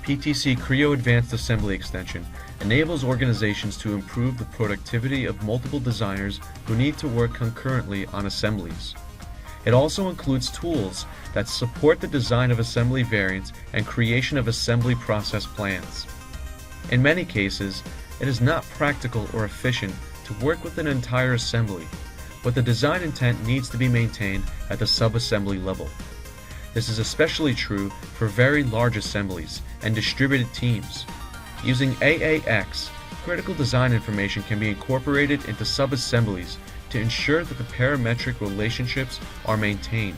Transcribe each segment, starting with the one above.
PTC Creo Advanced Assembly Extension enables organizations to improve the productivity of multiple designers who need to work concurrently on assemblies. It also includes tools that support the design of assembly variants and creation of assembly process plans. In many cases, it is not practical or efficient to work with an entire assembly, but the design intent needs to be maintained at the sub-assembly level. This is especially true for very large assemblies and distributed teams. Using AAX, critical design information can be incorporated into sub-assemblies to ensure that the parametric relationships are maintained.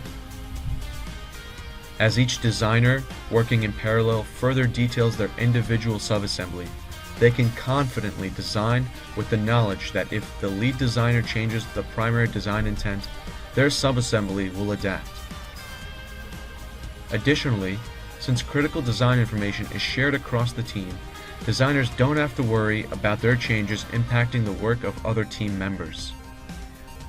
As each designer working in parallel further details their individual subassembly, they can confidently design with the knowledge that if the lead designer changes the primary design intent, their subassembly will adapt. Additionally, since critical design information is shared across the team, designers don't have to worry about their changes impacting the work of other team members.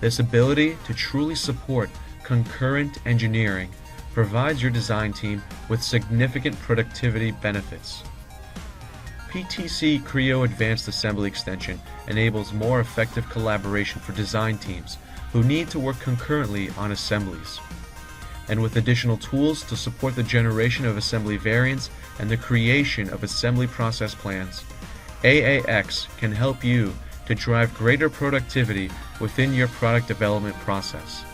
This ability to truly support concurrent engineering provides your design team with significant productivity benefits. PTC Creo Advanced Assembly Extension enables more effective collaboration for design teams who need to work concurrently on assemblies. And with additional tools to support the generation of assembly variants and the creation of assembly process plans, AAX can help you to drive greater productivity within your product development process.